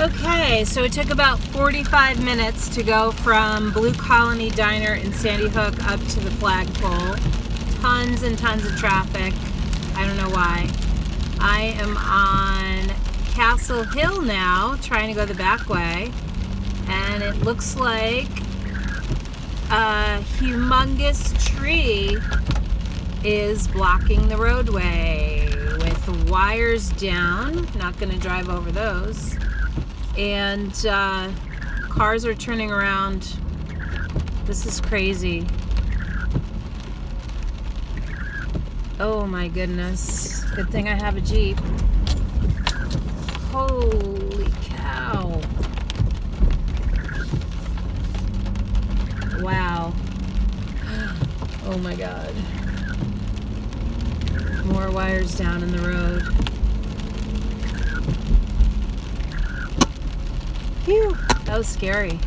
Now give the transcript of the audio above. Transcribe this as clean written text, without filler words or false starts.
Okay, so it took about 45 minutes to go from Blue Colony Diner in Sandy Hook up to the flagpole. Tons and tons of traffic. I don't know why. I am on Castle Hill now, trying to go the back way. And it looks like a humongous tree is blocking the roadway with wires down. Not going to drive over those. And cars are turning around. This is crazy. Oh my goodness. Good thing I have a Jeep. Holy cow. Wow. Oh my God. More wires down in the road. Phew, that was scary.